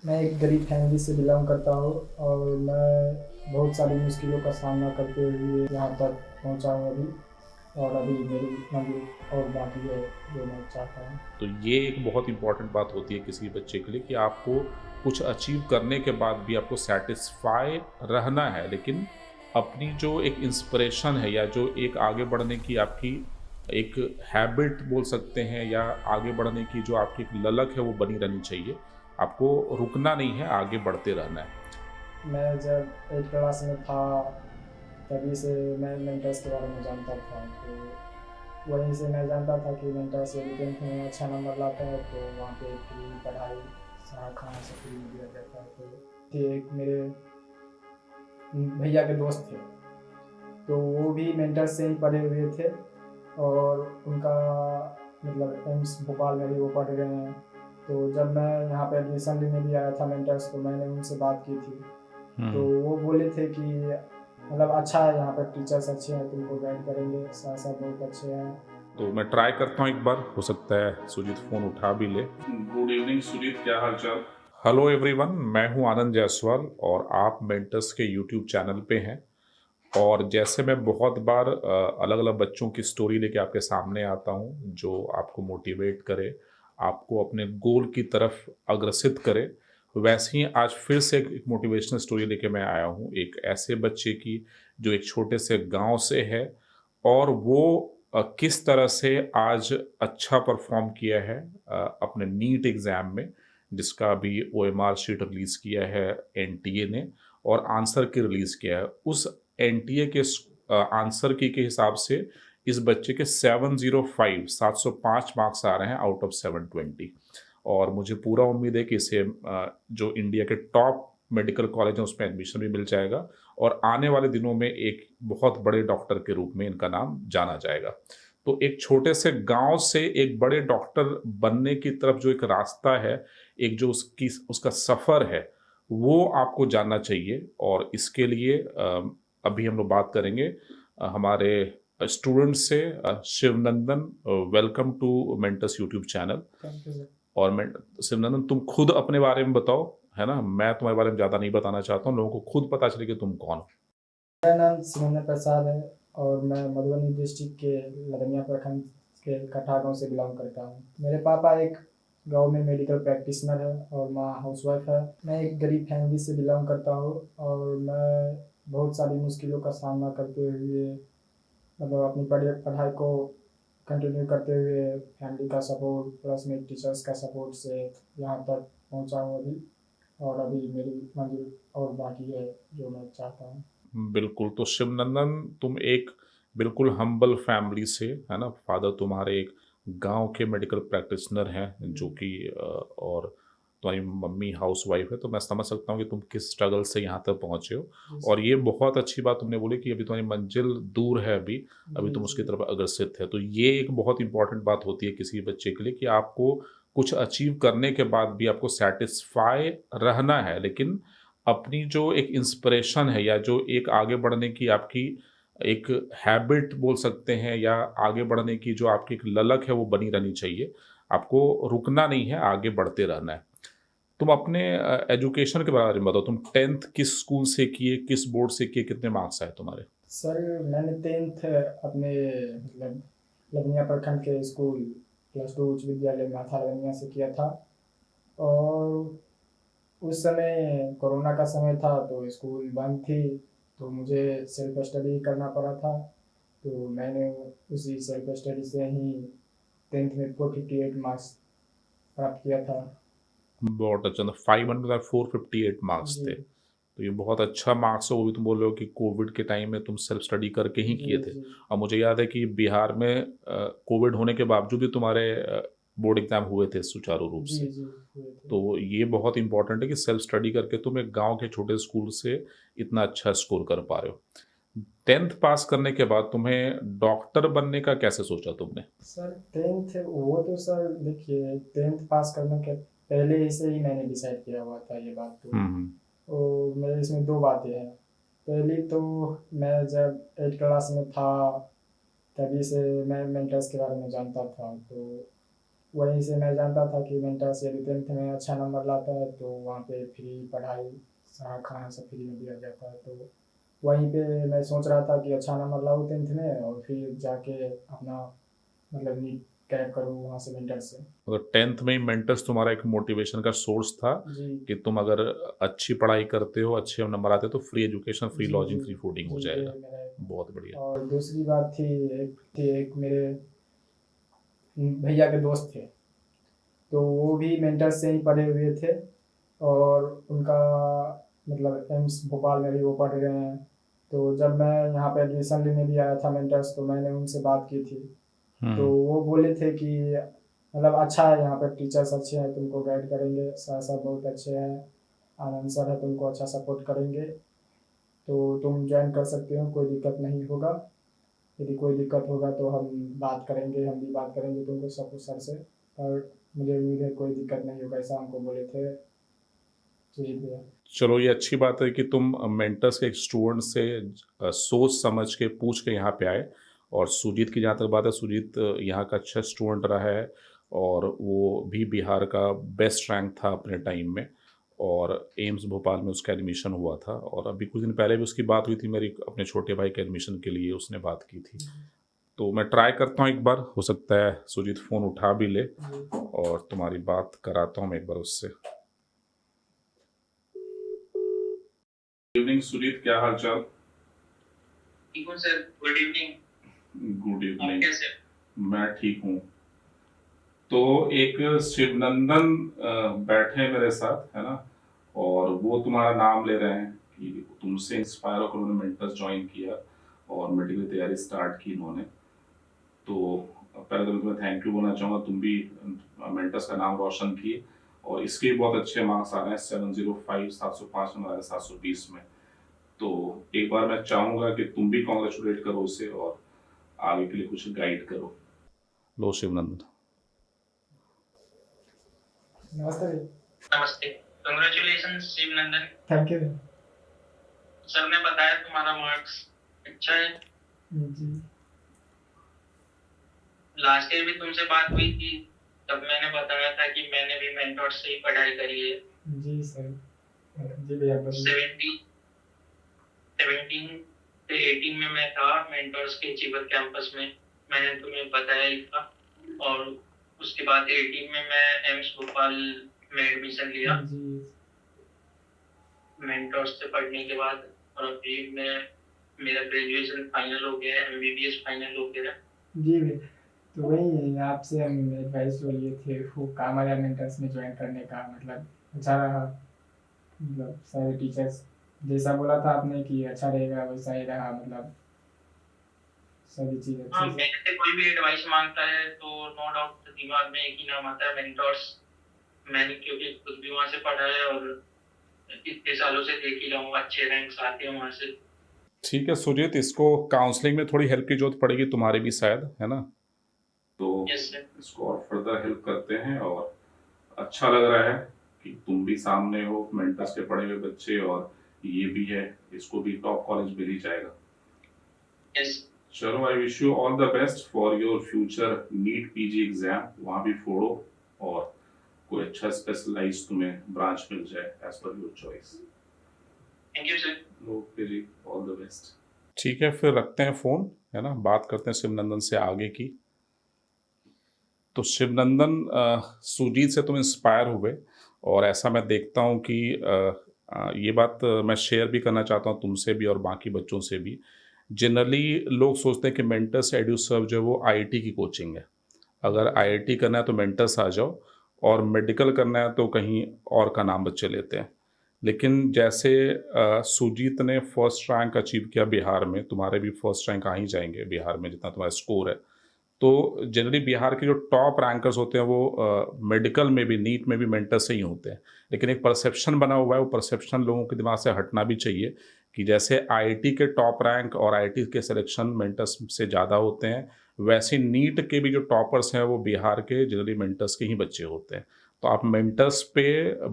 मैं एक गरीब फैमिली से बिलोंग करता हूँ और मैं बहुत सारी मुश्किलों का सामना करते हुए यहाँ तक पहुँचा हूँ अभी। और अभी मेरी मंजिल और बाकी है जो मैं चाहता हूँ। तो ये एक बहुत इम्पॉर्टेंट बात होती है किसी बच्चे के लिए कि आपको कुछ अचीव करने के बाद भी आपको सैटिस्फाई रहना है, लेकिन अपनी जो एक इंस्पिरेशन है या जो एक आगे बढ़ने की आपकी एक हैबिट बोल सकते हैं या आगे बढ़ने की जो आपकी एक ललक है वो बनी रहनी चाहिए। आपको रुकना नहीं है, आगे बढ़ते रहना है। मैं जब 8 क्लास में था तभी से मैं मेंटर्स के बारे में जानता था। तो वहीं से मैं जानता था कि मेंटर्स यदि 10th में अच्छा नंबर लाता है तो वहाँ पे फ्री पढ़ाई, सारा खाना सब फ्री में दिया जाता है। तो एक मेरे भैया के दोस्त थे, तो वो भी मेंटर से ही पढ़े हुए थे और उनका मतलब एम्स भोपाल में भी वो पढ़ रहे हैं। तो जब मैं यहाँ पे एडमिशन लेने भी आया था मेंटर्स, तो मैंने उनसे बात की थी। तो हुँ। वो बोले थे कि मतलब अच्छा है, यहाँ पर टीचर्स अच्छे हैं, तुमको गाइड करेंगे, सर सब बहुत अच्छे हैं। तो मैं ट्राई करता हूँ एक बार, हो सकता है सुजीत फ़ोन उठा भी ले। गुड इवनिंग सुजीत, क्या हाल-चाल? हेलो एवरीवन, मैं हूँ आनंद जायसवाल और आप मेंटर्स के यूट्यूब चैनल पे हैं। और जैसे मैं बहुत बार अलग-अलग बच्चों की स्टोरी लेके आपके सामने आता हूँ, जो आपको मोटिवेट करे, आपको अपने गोल की तरफ अग्रसित करे, वैसे ही आज फिर से एक मोटिवेशनल स्टोरी लेके मैं आया हूँ। एक ऐसे बच्चे की जो एक छोटे से गाँव से है और वो किस तरह से आज अच्छा परफ़ॉर्म किया है अपने नीट एग्ज़ाम में, जिसका अभी ओएमआर शीट रिलीज़ किया है एनटीए ने और आंसर की रिलीज़ किया है। उस एनटीए के आंसर की के हिसाब से इस बच्चे के 705 705 मार्क्स आ रहे हैं आउट ऑफ 720 और मुझे पूरा उम्मीद है कि इसे जो इंडिया के टॉप मेडिकल कॉलेज हैं उसमें एडमिशन भी मिल जाएगा और आने वाले दिनों में एक बहुत बड़े डॉक्टर के रूप में इनका नाम जाना जाएगा। तो एक छोटे से गाँव से एक बड़े डॉक्टर बनने की तरफ जो एक रास्ता है, एक जो उसकी उसका सफ़र है, वो आपको जानना चाहिए और इसके लिए अभी हम लोग बात करेंगे हमारे स्टूडेंट से Shivnandan. Welcome to mentors YouTube channel. Thank you sir. और मैं शिवनंदन, तुम खुद अपने बारे में बताओ, है ना? मैं तुम्हारे बारे में ज़्यादा नहीं बताना चाहता हूँ, लोगों को खुद पता चले कि तुम कौन हो। मेरा नाम सिमंदर प्रसाद है और मैं मधुबनी डिस्ट्रिक्ट के लदनिया प्रखंड के कठा गाँव से बिलोंग करता हूँ। मेरे पापा एक गाँव में मेडिकल प्रैक्टिशनर है और माँ हाउसवाइफ है। मैं एक गरीब फैमिली से बिलोंग करता हूँ और मैं बहुत सारी मुश्किलों का सामना करते हुए मतलब अपनी पढ़ाई को कंटिन्यू करते हुए फैमिली का सपोर्ट प्लस मेरे टीचर्स का सपोर्ट से यहाँ तक पहुँचा हूँ अभी। और अभी मेरी मंजिल और बाकी है जो मैं चाहता हूँ। बिल्कुल, तो शिवनंदन, तुम एक बिल्कुल हम्बल फैमिली से, है ना? फ़ादर तुम्हारे एक गाँव के मेडिकल प्रैक्टिशनर हैं, जो जी। कि और तुम्हारी मम्मी हाउसवाइफ़ है, तो मैं समझ सकता हूँ कि तुम किस स्ट्रगल से यहाँ तक पहुँचे हो। जी और सर। ये बहुत अच्छी बात तुमने बोली कि अभी तुम्हारी मंज़िल दूर है अभी, अभी जी तुम जी। उसकी तरफ अग्रसित है। तो ये एक बहुत इम्पोर्टेंट बात होती है किसी बच्चे के लिए कि आपको कुछ अचीव करने के बाद भी आपको सैटिस्फ़ाई रहना है, लेकिन अपनी जो एक इंस्पिरेशन है या जो एक आगे बढ़ने की आपकी एक हैबिट बोल सकते हैं या आगे बढ़ने की जो आपकी एक ललक है वो बनी रहनी चाहिए। आपको रुकना नहीं है, आगे बढ़ते रहना है। तुम अपने एजुकेशन के बारे में बताओ, तुम 10th किस स्कूल से किए, किस बोर्ड से किए, कितने मार्क्स आए तुम्हारे? सर मैंने 10th अपने मतलब लदनिया प्रखंड के स्कूल +2 उच्च विद्यालय माथा लदनिया से किया था। और उस समय कोरोना का समय था तो स्कूल बंद थी, तो मुझे सेल्फ स्टडी करना पड़ा था। तो मैंने उसी सेल्फ स्टडी से ही 10th में 458 मार्क्स प्राप्त किया था। बहुत अच्छा, तो 500 458 मार्क्स थे। जी तो ये बहुत अच्छा मार्क्स है, वो भी तुम बोल रहे हो कि कोविड के टाइम में तुम सेल्फ स्टडी करके ही जी किए थे। जी। और मुझे याद है कि बिहार में कोविड होने के बावजूद भी तुम्हारे बोर्ड एग्ज़ाम हुए थे सुचारू रूप जी से। जी हुए थे। तो ये बहुत इम्पोर्टेंट है कि सेल्फ स्टडी करके तुम एक गाँव के छोटे स्कूल से इतना अच्छा स्कोर कर पा रहे हो। 10th पास करने के बाद तुम्हें डॉक्टर बनने का कैसे सोचा तुमने? सर 10th वो तो सर देखिए 10th पास करने के पहले ही से ही मैंने डिसाइड किया हुआ था ये बात तो। हुँ, हुँ। मेरे इसमें दो बातें हैं। पहली तो मैं जब 8 क्लास में था तभी से मैं मेंटर्स के बारे में जानता था। तो वहीं से मैं जानता था कि मेंटर्स यदि 10th में अच्छा नंबर लाता है तो वहाँ पे फ्री पढ़ाई, सारा खाना सब फ्री में दिया जाता है। तो वहीं पे मैं सोच रहा था कि अच्छा नंबर लाऊँ 10th में और फिर जाके अपना मतलब नीट क्रैक करूँ वहाँ से मेंटर से। मतलब 10th में ही मेंटर्स तुम्हारा एक मोटिवेशन का सोर्स था जी। कि तुम अगर अच्छी पढ़ाई करते हो, अच्छे नंबर आते हो तो फ्री एजुकेशन, फ्री जी, लॉजिंग, जी। फ्री फूडिंग हो जी, ये जाएगा। मेरा एक। बहुत बढ़िया। और दूसरी बात एक मेरे भैया के दोस्त थे, तो वो भी मेंटर्स से ही पढ़े हुए थे और उनका मतलब एम्स भोपाल में भी वो पढ़ रहे हैं। तो जब मैं यहाँ पे एडमिशन लेने भी आया था मेंटर्स, तो मैंने उनसे बात की थी। तो हुँ। वो बोले थे कि मतलब अच्छा है, यहाँ पर टीचर्स अच्छे हैं, तुमको गाइड करेंगे, सर सब बहुत अच्छे हैं, आनंद सर है, तुमको अच्छा सपोर्ट करेंगे, तो तुम ज्वाइन कर सकते हो, कोई दिक्कत नहीं होगा। यदि कोई दिक्कत होगा तो हम बात करेंगे, हम भी बात करेंगे तुमको सब सर से। और मुझे उम्मीद है कोई दिक्कत नहीं होगा, ऐसा हमको बोले थे सुजीत भैया। चलो ये अच्छी बात है कि तुम मेंटर्स के एक स्टूडेंट से सोच समझ के पूछ के यहाँ पे आए। और सुजीत की जहाँ तक बात है, सुजीत यहाँ का अच्छा स्टूडेंट रहा है और वो भी बिहार का बेस्ट रैंक था अपने टाइम में। और एम्स भोपाल में उसका एडमिशन हुआ था और अभी कुछ दिन पहले भी उसकी बात हुई थी मेरी, अपने छोटे भाई के एडमिशन के लिए उसने बात की थी। तो मैं ट्राई करता हूँ एक बार, हो सकता है सुजीत फ़ोन उठा भी ले और तुम्हारी बात कराता हूँ मैं एक बार उससे। इवनिंग सुजीत, क्या हाल चाल? ठीक हूँ सर, गुड इवनिंग। गुड आप इवनिंग। कैसे हो? मैं ठीक हूँ। तो एक शिवनंदन बैठे हैं मेरे साथ, है ना? और वो तुम्हारा नाम ले रहे हैं कि तुमसे इंस्पायर होकर उन्होंने मेंटर्स ज्वाइन किया और मेडिकल की तैयारी स्टार्ट की इन्होंने। तो पहले तो मैं तुम्हें थैंक यू बोलना चाहूँगा, तुम भी मेंटर्स का नाम रोशन किए और इसके भी बहुत अच्छे मार्क्स आ रहे हैं, 705 705 नंबर आ रहे हैं 720 में। तो एक बार मैं चाहूँगा कि तुम भी कॉन्ग्रेचुलेट करो उसे और आगे के लिए कुछ गाइड करो। लो शिवनंदन। नमस्ते भैया। नमस्ते। Congratulation Shivnandan. Thank you. Sir ने बताया तुम्हारा मार्क्स अच्छा है। जी। लास्ट ईयर भी तुमसे बात हुई थी, तब मैंने बताया था कि मैंने भी मेंटोर से ही पढ़ाई करी है। जी सर। जी भैया बोलिए। 17 से 18 में मैं था मेंटोर्स के जीवन कैंपस में, मैंने तुम्हें बताया ही था। और उसके बाद 18 में मैं एम्स भोपाल में एडमिशन लिया जी। मेंटोर्स से पढ़ने के बाद। और अभी मैं मेरा ग्रेजुएशन फाइनल हो गया है, एमबीबीएस फाइनल हो गया है। जी भैया, तो वही आपसे हम एडवाइस जो लिए थे वो काम आया मेंटर्स में ज्वाइन करने का, मतलब अच्छा रहा, मतलब सारे टीचर्स जैसा बोला था आपने कि अच्छा रहेगा वैसा ही रहा, मतलब सभी चीज़ हाँ, अच्छे से। मेरे से कोई भी एडवाइस मांगता है तो नो डाउट दिमाग में एक ही नाम आता है, मेंटोर्स। मैंने क्योंकि खुद भी वहाँ से पढ़ा है और इतने सालों से देख ही रहा हूँ, अच्छे रैंक्स आते हैं वहाँ से। ठीक है सुजीत, इसको काउंसलिंग में थोड़ी हेल्प की जरूरत पड़ेगी तुम्हारी भी शायद, है ना? तो यस सर। इसको और फर्दर हेल्प करते हैं और अच्छा लग रहा है कि तुम भी सामने हो, मेंटर्स के पढ़े हुए बच्चे, और ये भी है, इसको भी टॉप कॉलेज मिल ही जाएगा। यस। चलो, I wish you all the best for your future NEET PG exam, वहाँ भी फोड़ो और कोई अच्छा स्पेशलाइज तुम्हें ब्रांच मिल जाए as per your choice. Thank you sir. Okay ji, all the best. ठीक है, फिर रखते हैं फ़ोन, है ना? बात करते हैं शिवनंदन से आगे की। तो शिवनंदन, सुजीत से तुम इंस्पायर हुए और ऐसा मैं देखता हूँ कि ये बात मैं शेयर भी करना चाहता हूँ तुमसे भी और बाकी बच्चों से भी। जनरली लोग सोचते हैं कि मेंटर्स एड्यूसर्व जो है वो आईआईटी की कोचिंग है। अगर आईआईटी करना है तो मेंटर्स आ जाओ, और मेडिकल करना है तो कहीं और का नाम बच्चे लेते हैं। लेकिन जैसे सुजीत ने फर्स्ट रैंक अचीव किया बिहार में, तुम्हारे भी फर्स्ट रैंक आ ही जाएंगे बिहार में जितना तुम्हारा स्कोर है। तो जनरली बिहार के जो टॉप रैंकर्स होते हैं वो मेडिकल में भी, नीट में भी मेंटर से ही होते हैं। लेकिन एक परसेप्शन बना हुआ है, वो परसेप्शन लोगों के दिमाग से हटना भी चाहिए कि जैसे आईआईटी के टॉप रैंक और आईआईटी के सिलेक्शन मेंटर्स से ज़्यादा होते हैं, वैसे नीट के भी जो टॉपर्स हैं वो बिहार के जनरली मेंटर्स के ही बच्चे होते हैं। तो आप मेंटर्स पे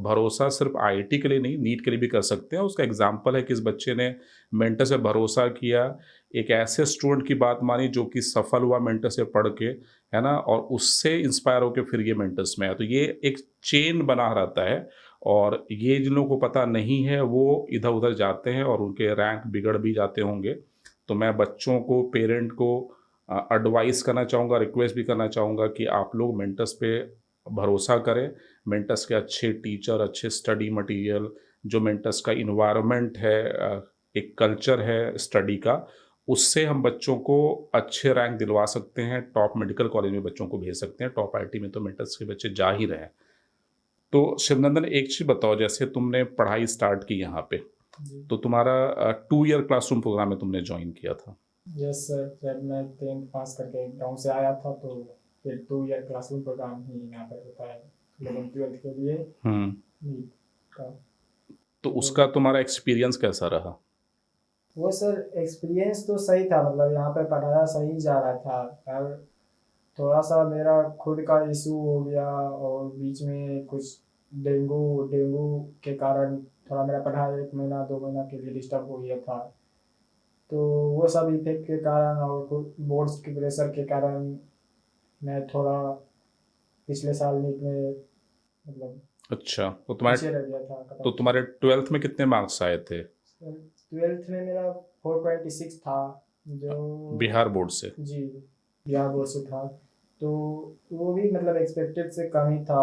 भरोसा सिर्फ आईआईटी के लिए नहीं, नीट के लिए भी कर सकते हैं। उसका एग्जाम्पल है कि इस बच्चे ने मेंटर से भरोसा किया, एक ऐसे स्टूडेंट की बात मानी जो कि सफल हुआ मेंटर से पढ़ के, है ना, और उससे इंस्पायर होकर फिर ये मेंटर्स में आया। तो ये एक चेन बना रहता है, और ये जिन लोगों को पता नहीं है वो इधर उधर जाते हैं और उनके रैंक बिगड़ भी जाते होंगे। तो मैं बच्चों को, पेरेंट को एडवाइस करना चाहूँगा, रिक्वेस्ट भी करना चाहूँगा कि आप लोग मेंटर्स पे भरोसा करें। मेंटर्स के अच्छे टीचर, अच्छे स्टडी मटेरियल, जो मेंटर्स का इन्वायरमेंट है, एक कल्चर है स्टडी का, उससे हम बच्चों को अच्छे रैंक दिलवा सकते हैं, टॉप मेडिकल कॉलेज में बच्चों को भेज सकते हैं। टॉप आईटी में तो मेंटर्स के बच्चे जा ही रहे हैं। तो शिवनंदन, एक चीज़ बताओ, जैसे तुमने पढ़ाई स्टार्ट की यहाँ पे, जी। तो तुम्हारा 2 ईयर क्लासरूम प्रोग्राम में तुमने ज्वाइन किया था। यस सर, जब मैं 10th पास करके गांव से आया था तो फिर 2 ईयर क्लासरूम प्रोग्राम ही यहाँ पर होता है 11th-12th के लिए नीट का। तो उसका तुम्हारा एक्सपीरियंस कैसा रहा? वो सर एक्सपीरियंस तो सही था, मतलब यहाँ पे पढ़ाया सही जा रहा था, पर थोड़ा सा मेरा खुद का इशू हो गया और बीच में कुछ डेंगू के कारण थोड़ा मेरा पढ़ाई 1 महीना 2 महीना के लिए डिस्टर्ब हो गया था। तो वो सब इफेक्ट के कारण और कुछ बोर्ड्स के प्रेशर के कारण मैं थोड़ा पिछले साल नीट में मतलब अच्छा, तो पीछे रह गया था। तो तुम्हारे 12th में कितने मार्क्स आए थे? 12th में मेरा 426 था, जो बिहार बोर्ड से? जी, बिहार बोर्ड से था। तो वो भी मतलब एक्सपेक्टेड से कम ही था।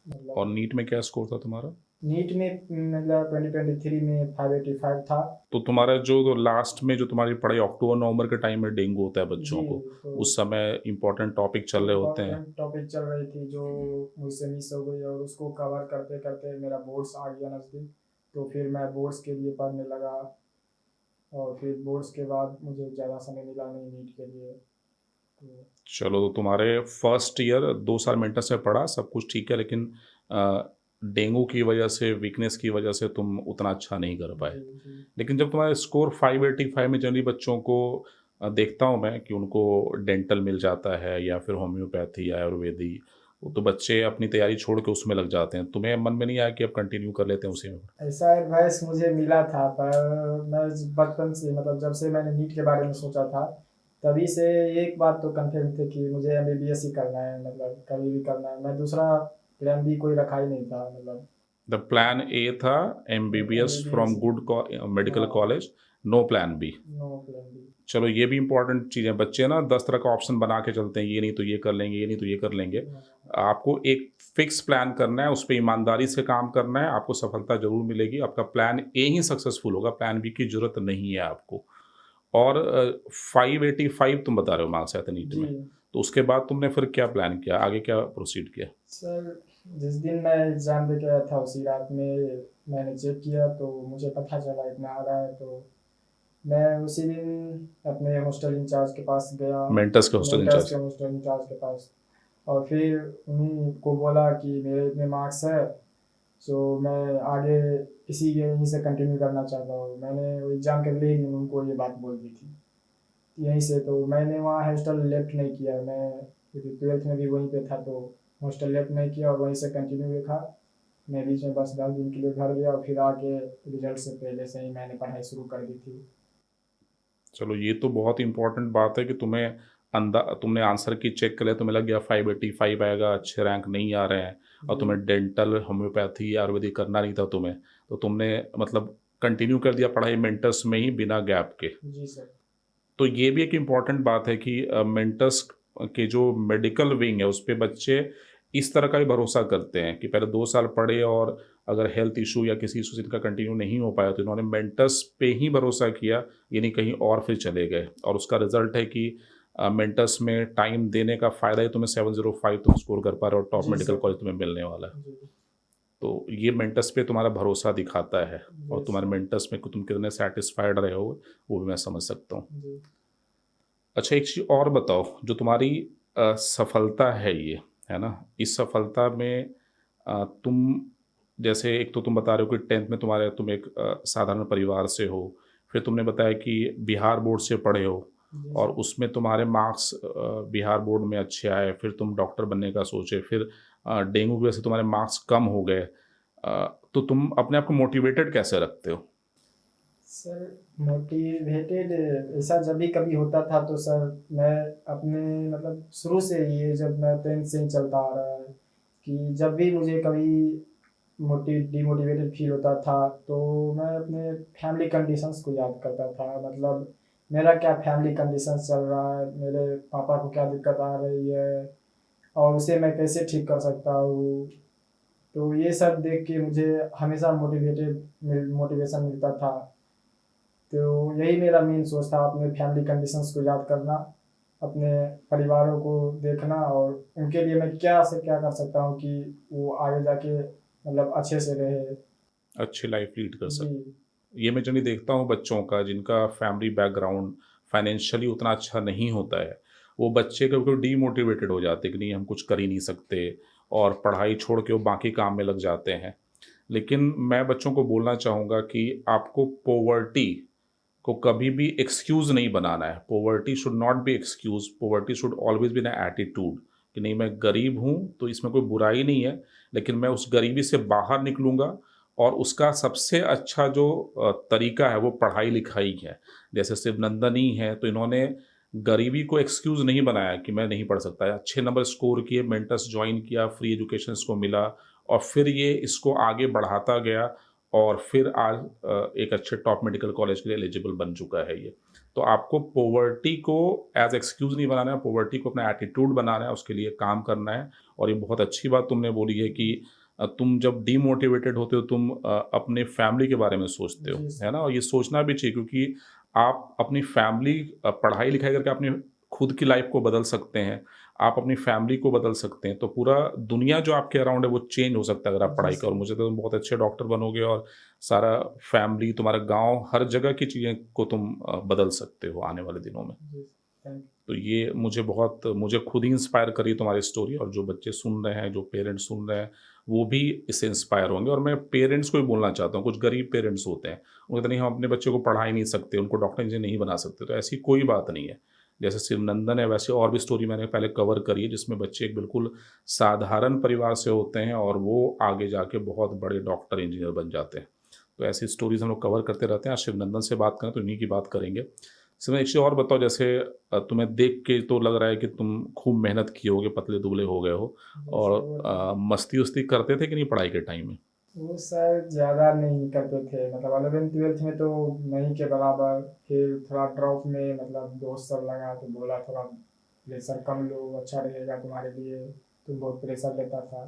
मतलब और नीट में क्या स्कोर था तुम्हारा? नीट में मतलब 2023 में 585 था। तो तुम्हारा जो लास्ट में जो तुम्हारी पढ़ाई अक्टूबर नवंबर के टाइम में डेंगू होता है बच्चों जी, को, तो उस समय इम्पोर्टेंट टॉपिक चल रहे होते हैं। टॉपिक चल रही थी जो मुझसे मिस हो गई, और उसको कवर करते करते मेरा बोर्ड्स आ गया नज़दीक। तो फिर मैं बोर्ड्स के लिए पढ़ने लगा, और फिर बोर्ड्स के बाद मुझे ज़्यादा समय मिला नहीं नीट के लिए। तो चलो, तो तुम्हारे फर्स्ट ईयर 2 साल मेंटर से पढ़ा, सब कुछ ठीक है, लेकिन डेंगू की वजह से, वीकनेस की वजह से तुम उतना अच्छा नहीं कर पाए। जी। लेकिन जब तुम्हारा स्कोर 585 में, जनरली बच्चों को देखता हूँ मैं कि उनको डेंटल मिल जाता है या फिर होम्योपैथी या आयुर्वेदी, वो तो बच्चे अपनी तैयारी छोड़ के उसमें लग जाते हैं। तुम्हें मन में नहीं आया कि अब कंटिन्यू कर लेते हैं उसी में? ऐसा एडवाइस मुझे मिला था, पर मैं बचपन से मतलब जब से मैंने नीट के बारे में सोचा था तभी से एक बात तो कंफर्म थी कि मुझे एमबीबीएस ही करना है, मतलब कभी भी करना है। मैं दूसरा प्लान भी कोई रखा ही नहीं था, मतलब द प्लान ए था MBBS from good medical college, no plan B. No plan B. चलो, ये भी इंपॉर्टेंट चीज़ है। बच्चे ना 10 तरह का ऑप्शन बना के चलते हैं, ये नहीं तो ये कर लेंगे, ये नहीं तो ये कर लेंगे। आपको एक फिक्स प्लान करना है, उस पर ईमानदारी से काम करना है, आपको सफलता ज़रूर मिलेगी। आपका प्लान ए ही सक्सेसफुल होगा, प्लान बी की ज़रूरत नहीं है आपको। और 585 तुम बता रहे हो मार्क्स आए थे नीट में, जी तो उसके बाद तुमने फिर क्या प्लान किया, आगे क्या प्रोसीड किया? सर, जिस दिन मैं एग्ज़ाम दे के आया था उसी रात में मैंने चेक किया तो मुझे पता चला इतना आ रहा है। तो मैं उसी दिन अपने हॉस्टल इंचार्ज के पास गया, मेंटर्स के हॉस्टल मेंटर्स इंचार्ज? के हॉस्टल इंचार्ज के पास, और फिर उन्हीं को बोला कि मेरे इतने मार्क्स है, सो मैं आगे इसी के यहीं से कंटिन्यू करना चाहता हूँ। मैंने एग्ज़ाम के लिए ही उनको ये बात बोल दी थी यहीं से। तो मैंने वहाँ हॉस्टल लेफ्ट नहीं किया, मैं क्योंकि 12th में भी वहीं पे था, तो हॉस्टल लेफ्ट नहीं किया और वहीं से कंटिन्यू रखा। मैं बीच में बस 10 दिन के लिए घर गया और फिर आके रिजल्ट से पहले से ही मैंने पढ़ाई शुरू कर दी थी। चलो, ये तो बहुत इंपॉर्टेंट बात है कि तुमने आंसर की चेक कर लिया, तुम्हें लग गया 585 आएगा, अच्छे रैंक नहीं आ रहे हैं, और तुम्हें डेंटल, होम्योपैथी, आयुर्वेदिक करना नहीं था तुम्हें, तो तुमने मतलब कंटिन्यू कर दिया पढ़ाई मेंटर्स में ही बिना गैप के। जी सर। तो ये भी एक इम्पॉर्टेंट बात है कि मेंटर्स के जो मेडिकल विंग है उस पे बच्चे इस तरह का ही भरोसा करते हैं कि पहले 2 साल पढ़े, और अगर हेल्थ इशू या किसी इशू से इनका कंटिन्यू नहीं हो पाया तो इन्होंने मेंटर्स पे ही भरोसा किया, यानी कहीं और फिर चले गए। और उसका रिजल्ट है कि मेंटर्स में टाइम देने का फ़ायदा ही तुम्हें 705 तुम स्कोर कर पा रहे हो, टॉप जी मेडिकल सर। कॉलेज तुम्हें मिलने वाला है। जी। तो ये मेंटर्स पे तुम्हारा भरोसा दिखाता है, और जी तुम्हारे सर। मेंटर्स में तुम कितने सेटिस्फाइड रहे हो वो भी मैं समझ सकता हूँ। जी। अच्छा, एक चीज़ और बताओ, जो तुम्हारी सफलता है ये, है ना, इस सफलता में तुम, जैसे एक तो तुम बता रहे हो कि 10th में तुम एक साधारण परिवार से हो, फिर तुमने बताया कि बिहार बोर्ड से पढ़े हो, जी और सर। उसमें तुम्हारे मार्क्स बिहार बोर्ड में अच्छे आए, फिर तुम डॉक्टर बनने का सोचे, फिर डेंगू की वजह से तुम्हारे मार्क्स कम हो गए। तो तुम अपने आप को मोटिवेटेड कैसे रखते हो? सर मोटिवेटेड ऐसा जब भी कभी होता था तो सर मैं अपने मतलब शुरू से ही ये जब मैं 10th से ही चलता आ रहा है कि जब भी मुझे कभी डिमोटिवेटेड फील होता था तो मैं अपने फैमिली कंडीशंस को याद करता था। मतलब मेरा क्या फैमिली कंडीशंस चल रहा है, मेरे पापा को क्या दिक्कत आ रही है और उसे मैं कैसे ठीक कर सकता हूँ। तो ये सब देख के मुझे हमेशा मोटिवेशन मिलता था। तो यही मेरा मेन सोच था, अपने फैमिली कंडीशंस को याद करना, अपने परिवारों को देखना और उनके लिए मैं क्या से क्या कर सकता हूँ कि वो आगे जाके मतलब अच्छे से रहे। अच्छी लाइफ लीड कर जी। सकते। ये मैं जनरली देखता हूँ बच्चों का जिनका फैमिली बैकग्राउंड फाइनेंशियली उतना अच्छा नहीं होता है, वो बच्चे कभी कभी डीमोटिवेटेड हो जाते हैं कि नहीं हम कुछ कर ही नहीं सकते, और पढ़ाई छोड़ के वो बाकी काम में लग जाते हैं। लेकिन मैं बच्चों को बोलना चाहूँगा कि आपको पोवर्टी को कभी भी एक्सक्यूज़ नहीं बनाना है। Poverty should not be excuse, poverty should always B an attitude कि नहीं मैं गरीब हूँ तो इसमें कोई बुराई नहीं है, लेकिन मैं उस गरीबी से बाहर निकलूँगा और उसका सबसे अच्छा जो तरीका है वो पढ़ाई-लिखाई है। जैसे शिवनंदन ही हैं तो इन्होंने गरीबी को एक्सक्यूज़ नहीं बनाया कि मैं नहीं पढ़ सकता। अच्छे नंबर स्कोर किए, मेंटर्स जॉइन किया, फ्री एजुकेशन इसको मिला और फिर ये इसको आगे बढ़ाता गया और फिर आज एक अच्छे टॉप मेडिकल कॉलेज के लिए एलिजिबल बन चुका है ये। तो आपको पॉवर्टी को एज़ एक्सक्यूज़ नहीं बनाना है, पॉवर्टी को अपना एटीट्यूड बनाना है, उसके लिए काम करना है। और ये बहुत अच्छी बात तुमने बोली है कि तुम जब डीमोटिवेटेड होते हो तुम अपने फैमिली के बारे में सोचते हो, जी है सर। ना? और ये सोचना भी चाहिए क्योंकि आप अपनी फैमिली पढ़ाई-लिखाई करके अपनी खुद की लाइफ़ को बदल सकते हैं। आप अपनी फैमिली को बदल सकते हैं, तो पूरा दुनिया जो आपके अराउंड है वो चेंज हो सकता है अगर आप जी पढ़ाई करो। सर। मुझे तो तुम बहुत अच्छे डॉक्टर बनोगे और सारा फैमिली, तुम्हारा गाँव, हर जगह की चीज़ें को तुम बदल सकते हो आने वाले दिनों में। जी थैंक तो ये मुझे खुद ही इंस्पायर करी तुम्हारी स्टोरी, और जो बच्चे सुन रहे हैं, जो पेरेंट्स सुन रहे हैं, वो भी इससे इंस्पायर होंगे। और मैं पेरेंट्स को भी बोलना चाहता हूँ, कुछ गरीब पेरेंट्स होते हैं, वो कहते नहीं हम अपने बच्चे को पढ़ा ही नहीं सकते, उनको डॉक्टर इंजीनियर नहीं बना सकते, तो ऐसी कोई बात नहीं है। जैसे शिवनंदन है वैसे और भी स्टोरी मैंने पहले कवर करी है जिसमें बच्चे एक बिल्कुल साधारण परिवार से होते हैं और वो आगे जाके बहुत बड़े डॉक्टर इंजीनियर बन जाते हैं। तो ऐसी स्टोरीज हम लोग कवर करते रहते हैं। आज शिवनंदन से बात करें तो इन्हीं की बात करेंगे। समय एक चीज़ और बताओ, जैसे तुम्हें देख के तो लग रहा है कि तुम खूब मेहनत किए होगे, पतले-दुबले हो गए हो, जी और सर। वो तो मस्ती-वस्ती करते थे कि नहीं पढ़ाई के टाइम में? वो सर ज़्यादा नहीं करते थे, मतलब 11th-12th में तो नहीं के बराबर। फिर थोड़ा ड्रॉप में मतलब दोस्त सब लगा तो बोला थोड़ा प्रेशर कम लो, अच्छा रहेगा तुम्हारे लिए, तुम बहुत प्रेशर लेता था।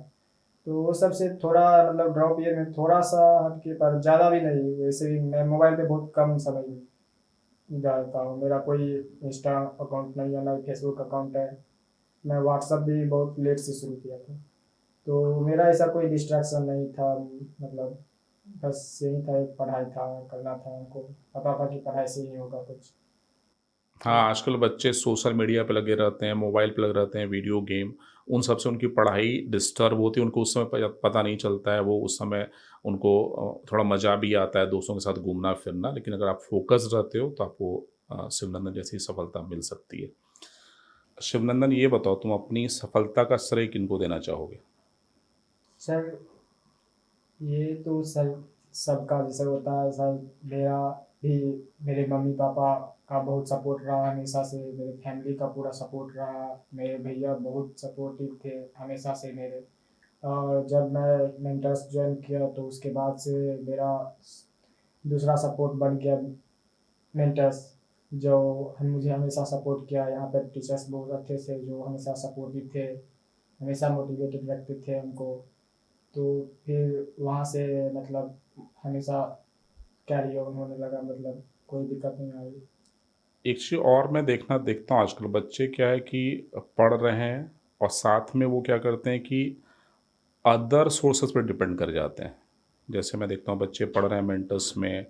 तो वो सब से थोड़ा मतलब ड्रॉप ईयर में थोड़ा सा हटके, पर ज़्यादा भी नहीं। वैसे भी मैं मोबाइल पे बहुत कम समय डालता हूँ, मेरा कोई इंस्टा अकाउंट नहीं है, ना फेसबुक अकाउंट है। मैं व्हाट्सअप भी बहुत लेट से शुरू किया था। तो मेरा ऐसा कोई डिस्ट्रैक्शन नहीं था, मतलब बस यही था, एक पढ़ाई था, करना था, हमको पता था कि पढ़ाई से ही होगा कुछ। तो हाँ, आजकल बच्चे सोशल मीडिया पे लगे रहते हैं, मोबाइल पे लगे रहते हैं, वीडियो गेम, उन सब से उनकी पढ़ाई डिस्टर्ब होती है, उनको उस समय पता नहीं चलता है, वो उस समय उनको थोड़ा मज़ा भी आता है दोस्तों के साथ घूमना-फिरना, लेकिन अगर आप फ़ोकस्ड रहते हो तो आपको शिवनंदन जैसी सफलता मिल सकती है। शिवनंदन ये बताओ तुम अपनी सफलता का श्रेय किनको देना चाहोगे? सर ये तो सर सबका जैसे होता है सर, मेरा भी मेरे मम्मी पापा का बहुत सपोर्ट रहा हमेशा से, मेरे फैमिली का पूरा सपोर्ट रहा, मेरे भैया बहुत सपोर्टिव थे हमेशा से मेरे। और जब मैं मेंटर्स ज्वाइन किया तो उसके बाद से मेरा दूसरा सपोर्ट बन गया मेंटर्स, जो हम मुझे हमेशा सपोर्ट किया। यहाँ पर टीचर्स बहुत अच्छे थे जो हमेशा सपोर्टिव थे, हमेशा मोटिवेटेड रखते थे हमको। तो फिर वहाँ से मतलब हमेशा कैरी ऑन होने लगा, मतलब कोई दिक्कत नहीं आई। एक चीज़ और मैं देखता हूँ आजकल बच्चे क्या है कि पढ़ रहे हैं और साथ में वो क्या करते हैं कि अदर सोर्सेज पे डिपेंड कर जाते हैं। जैसे मैं देखता हूँ बच्चे पढ़ रहे हैं मेंटर्स में,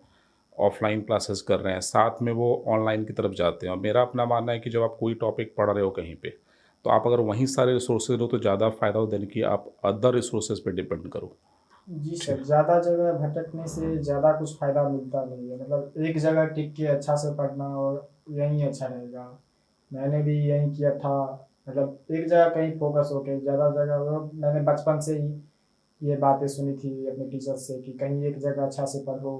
ऑफलाइन क्लासेस कर रहे हैं, साथ में वो ऑनलाइन की तरफ जाते हैं। और मेरा अपना मानना है कि जब आप कोई टॉपिक पढ़ रहे हो कहीं पे, तो आप अगर वहीं सारे रिसोर्सेज लो तो ज़्यादा फ़ायदा होता है कि आप अदर रिसोर्सेज पे डिपेंड करो। जी ठीक। सर, ज़्यादा जगह भटकने से ज़्यादा कुछ फ़ायदा मिलता नहीं है, मतलब एक जगह टिक के अच्छा से पढ़ना और यहीं अच्छा रहेगा। मैंने भी यही किया था, मतलब एक जगह कहीं फोकस होके, ज़्यादा जगह वो मैंने बचपन से ही ये बातें सुनी थी अपने टीचर से कि कहीं एक जगह अच्छा से पढ़ो,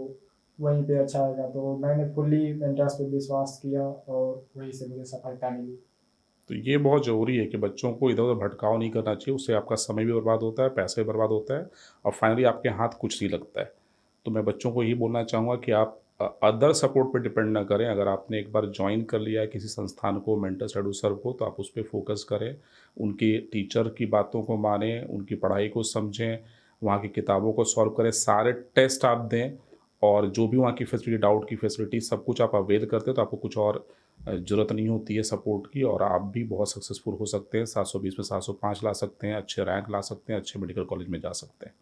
वहीं पे अच्छा आएगा। तो मैंने फुल्ली मेंटर्स पे विश्वास किया और वहीं से मुझे सफलता मिली। तो ये बहुत ज़रूरी है कि बच्चों को इधर-उधर भटकाव नहीं करना चाहिए, उससे आपका समय भी बर्बाद होता है, पैसा भी बर्बाद होता है और फाइनली आपके हाथ कुछ नहीं लगता है। तो मैं बच्चों को यही बोलना चाहूँगा कि आप अदर सपोर्ट पे डिपेंड ना करें। अगर आपने एक बार जॉइन कर लिया है किसी संस्थान को, मेंटर एडुसर को, तो आप उस पे फ़ोकस करें। उनकी टीचर की बातों को मानें, उनकी पढ़ाई को समझें, वहाँ की किताबों को सॉल्व करें, सारे टेस्ट आप दें और जो भी वहाँ की फैसिलिटी, डाउट की फैसिलिटी सब कुछ आप अवेल करते हो तो आपको कुछ और ज़रूरत नहीं होती है सपोर्ट की और आप भी बहुत सक्सेसफुल हो सकते हैं। 720 में 705 ला सकते हैं, अच्छे रैंक ला सकते हैं, अच्छे मेडिकल कॉलेज में जा सकते हैं।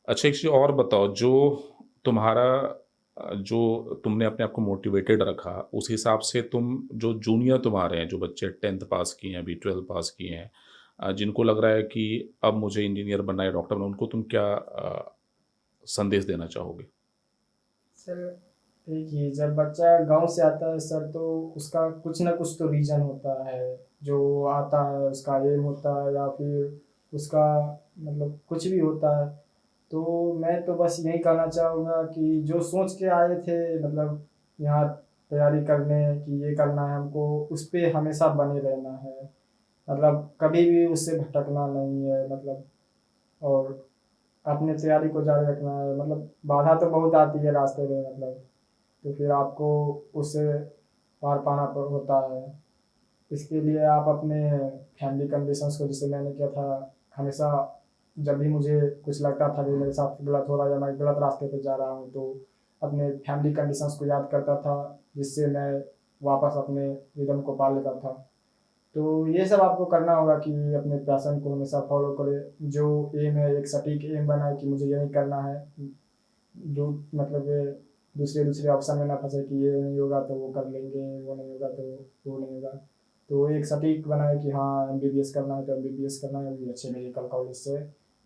अच्छा एक चीज़ और बताओ, जो तुम्हारा जो तुमने अपने आप को मोटिवेटेड रखा, उस हिसाब से तुम जो जूनियर तुम्हारे हैं, जो बच्चे 10th पास किए हैं, अभी 12th पास किए हैं, जिनको लग रहा है कि अब मुझे इंजीनियर बनना है, डॉक्टर बनना है, उनको तुम क्या संदेश देना चाहोगे? सर देखिए, जब बच्चा गांव से आता है सर, तो उसका कुछ ना कुछ तो रीज़न होता है। जो आता है उसका एम होता है या फिर उसका मतलब कुछ भी होता है। तो मैं तो बस यही कहना चाहूँगा कि जो सोच के आए थे मतलब यहाँ तैयारी करने कि ये करना है हमको, उस पे हमेशा बने रहना है। मतलब कभी भी उससे भटकना नहीं है मतलब। और अपनी तैयारी को जारी रखना है। मतलब बाधा तो बहुत आती है रास्ते में मतलब, तो फिर आपको उससे पार पाना होता है। इसके लिए आप अपने फैमिली कंडीशंस को, जैसे मैंने किया था, हमेशा जब भी मुझे कुछ लगता था कि मेरे साथ गलत हो रहा है या मैं गलत रास्ते पे जा रहा हूँ, तो अपने फैमिली कंडीशंस को याद करता था, जिससे मैं वापस अपने रिदम को पा लेता था। तो ये सब आपको करना होगा कि अपने पैशन को हमेशा फॉलो करें। जो एम है एक सटीक एम बनाए कि मुझे यही करना है। जो मतलब ये दूसरे दूसरे ऑप्शन में ना फंसे कि ये नहीं होगा तो वो कर लेंगे, वो नहीं होगा तो वो नहीं होगा। तो एक सटीक बनाए कि हाँ एमबीबीएस करना है तो एमबीबीएस करना है, भी अच्छे मेडिकल कॉलेज से।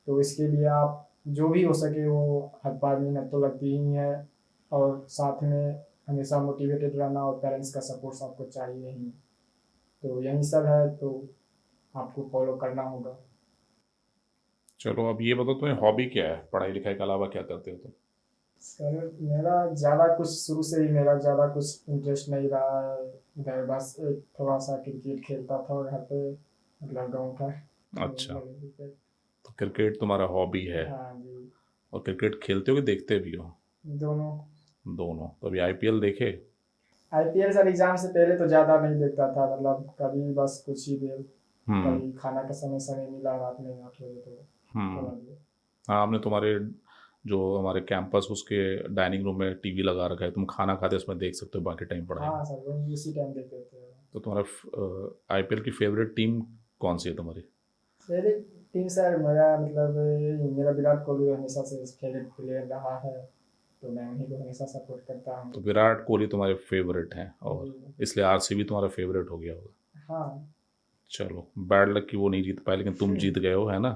तो इसके लिए आप जो भी हो सके वो हर बार मेहनत तो लगती ही है, और साथ में हमेशा मोटिवेटेड रहना और पेरेंट्स का सपोर्ट आपको चाहिए ही। तो यही सब है, तो आपको फॉलो करना होगा। चलो अब ये बताओ तुम्हें हॉबी क्या है? पढ़ाई लिखाई के अलावा क्या करते हो तुम? सर मेरा ज़्यादा कुछ शुरू से ही मेरा ज़्यादा कुछ इंटरेस्ट नहीं रहा है इधर। बस एक थोड़ा सा क्रिकेट खेलता था घर पे, मतलब गाँव का। तो अच्छा, क्रिकेट। तो क्रिकेट तुम्हारा हॉबी है हाँ जी। और क्रिकेट खेलते हो कि देखते भी हो? दोनों। दोनों। तो अभी आईपीएल देखे? आईपीएल सर एग्जाम से पहले तो ज़्यादा नहीं देखता था, मतलब कभी बस कुछ ही देर। हम्म। कभी खाना का समय समय मिला रात में 8 बजे तो हम्म। चला गया। हाँ, हमने तुम्हारे जो हमारे कैंपस उसके डाइनिंग रूम में टीवी लगा रखा है, तुम खाना खाते उसमें देख सकते हो, बाकी टाइम पढ़ाई में। हाँ सर, वही उसी टाइम देखते थे। तो तुम्हारा आईपीएल की फेवरेट टीम कौन सी है तुम्हारी? मेरी टीम सर, मेरा मतलब मेरा विराट कोहली हमेशा से फेवरेट प्लेयर रहा है। तो मैं उन्हीं को हमेशा सपोर्ट करता हूँ। तो विराट कोहली तुम्हारे फेवरेट हैं और जी। इसलिए आरसीबी तुम्हारा फेवरेट हो गया होगा। हाँ। चलो, बैड लक कि वो नहीं जीत पाए लेकिन तुम जीत गए हो, है ना?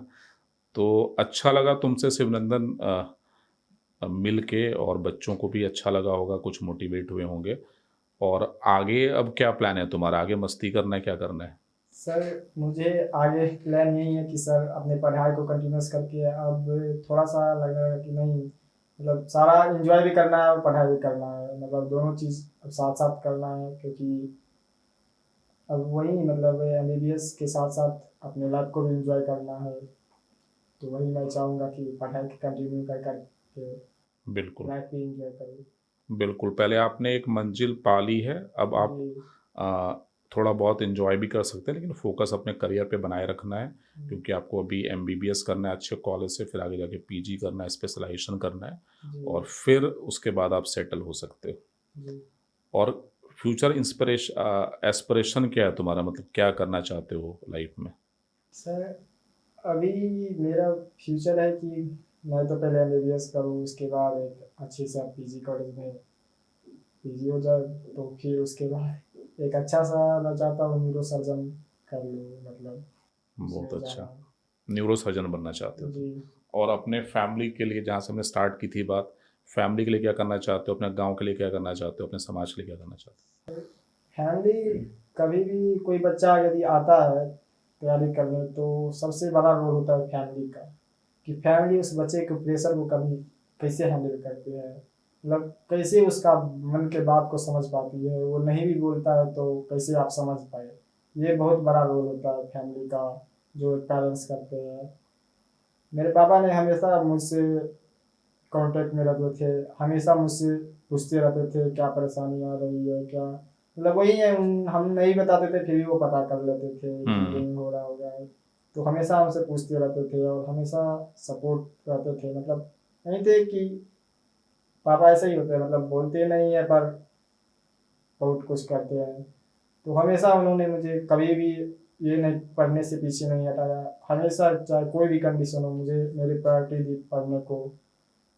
तो अच्छा लगा तुमसे शिवनंदन मिल के, और बच्चों को भी अच्छा लगा होगा, कुछ मोटिवेट हुए होंगे। और आगे अब क्या प्लान है तुम्हारा? आगे मस्ती करना है, क्या करना है? सर मुझे आगे प्लान यही है कि सर अपने पढ़ाई को कंटिन्यूस करके अब थोड़ा सा लगने लगा कि नहीं, मतलब सारा एंजॉय भी करना है और पढ़ाई भी करना है, मतलब दोनों चीज़ अब साथ साथ करना है। क्योंकि अब वही मतलब एमबीबीएस के साथ साथ अपने लाइफ को भी एंजॉय करना है। तो वही मैं चाहूँगा कि पढ़ाई कंटिन्यू कर करके बिल्कुल। लाइफ भी एंजॉय करूँ। बिल्कुल, पहले आपने एक मंजिल पा ली है, अब आप जी। आ, थोड़ा बहुत एंजॉय भी कर सकते हैं लेकिन फोकस अपने करियर पे बनाए रखना है, क्योंकि आपको अभी एमबीबीएस करना है अच्छे कॉलेज से, फिर आगे जाके पीजी करना है, स्पेशलाइजेशन करना है जी। और फिर उसके बाद आप सेटल हो सकते हो। जी। और फ्यूचर इंस्पिरेशन एस्पिरेशन क्या है तुम्हारा? मतलब क्या करना चाहते हो लाइफ में? सर अभी मेरा फ्यूचर है कि मैं तो पहले एमबीबीएस करूँ, उसके बाद एक अच्छे से पीजी कॉलेज में पीजी हो जाए, तो फिर उसके बाद एक अच्छा सा मैं चाहता हूँ न्यूरो सर्जन कर लूँ, मतलब बहुत उसमें अच्छा। जाना। न्यूरो सर्जन बनना चाहते हो तुम? जी। और अपने फैमिली के लिए, जहाँ से हमने स्टार्ट की थी बात, फैमिली के लिए क्या करना चाहते हो? अपने गांव के लिए क्या करना चाहते हो? अपने समाज के लिए क्या करना चाहते फैमिली, कभी भी कोई बच्चा यदि आता है तैयारी करने, तो सबसे बड़ा रोल होता है फैमिली का, कि फैमिली उस बच्चे के प्रेशर को कभी कैसे हैंडल करती है। मतलब कैसे उसका मन के बात को समझ पाती है, वो नहीं भी बोलता है तो कैसे आप समझ पाए। ये बहुत बड़ा रोल होता है फैमिली का, जो पेरेंट्स करते हैं। मेरे पापा ने हमेशा मुझसे कांटेक्ट में रहते थे, हमेशा मुझसे पूछते रहते थे क्या परेशानी आ रही है क्या, मतलब वही है, हम नहीं बताते थे फिर भी वो पता कर लेते थे कि यही हो रहा होगा। तो हमेशा हमसे पूछते रहते थे और हमेशा सपोर्ट करते थे, मतलब नहीं थे कि पापा ऐसे ही होते हैं, मतलब बोलते नहीं है पर बहुत कुछ करते हैं। तो हमेशा उन्होंने मुझे कभी भी ये नहीं, पढ़ने से पीछे नहीं हटाया। हमेशा चाहे कोई भी कंडीशन हो, मुझे मेरी प्रायोरिटी दी पढ़ने को,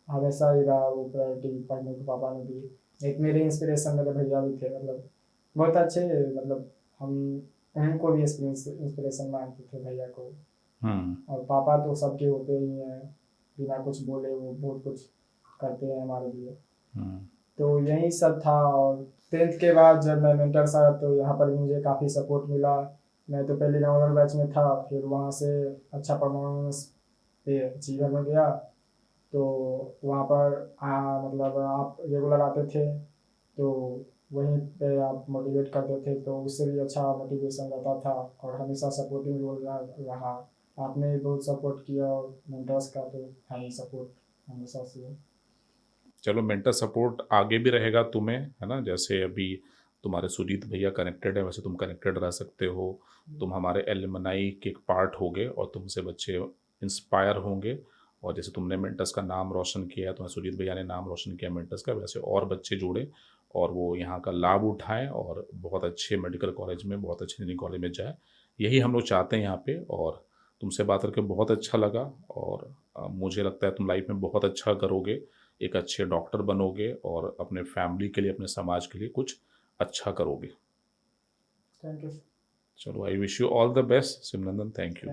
हमेशा ही रहा वो प्रायोरिटी पढ़ने को पापा ने दी। एक मेरे इंस्पिरेशन मेरे भैया भी थे, मतलब बहुत अच्छे, मतलब हम उनको भी इंस्पिरेशन मानते थे भैया को। और पापा तो सबके होते ही हैं, बिना कुछ बोले वो बहुत कुछ करते हैं हमारे लिए। तो यही सब था। और 10th के बाद जब मैं मेंटर्स आया तो यहाँ पर मुझे काफ़ी सपोर्ट मिला। मैं तो पहले नवंबर बैच में था, फिर वहाँ से अच्छा परफॉर्मेंस पे जीवन में गया। तो वहाँ पर मतलब आप रेगुलर आते थे तो वहीं पे आप मोटिवेट करते थे, तो उससे भी अच्छा मोटिवेशन रहता था और हमेशा सपोर्टिंग रोल रहा। आपने भी बहुत सपोर्ट किया और मेंटर्स का तो है ही सपोर्ट हमेशा से। चलो, मेंटर सपोर्ट आगे भी रहेगा तुम्हें, है ना। जैसे अभी तुम्हारे सुजीत भैया कनेक्टेड है, वैसे तुम कनेक्टेड रह सकते हो। तुम हमारे एलुमनाई के एक पार्ट होगे और तुमसे बच्चे इंस्पायर होंगे। और जैसे तुमने मेंटर्स का नाम रोशन किया है, तुम्हारे सुजीत भैया ने नाम रोशन किया मेंटर्स का, वैसे और बच्चे जुड़े और वो यहाँ का लाभ उठाएं और बहुत अच्छे मेडिकल कॉलेज में, बहुत अच्छे इंजीनियरिंग कॉलेज में जाए। यही हम लोग चाहते हैं यहाँ पे। और तुमसे बात करके बहुत अच्छा लगा। और मुझे लगता है तुम लाइफ में बहुत अच्छा करोगे, एक अच्छे डॉक्टर बनोगे और अपने फैमिली के लिए, अपने समाज के लिए कुछ अच्छा करोगे। Thank you. चलो, I wish you all the best Simranandan. Thank you.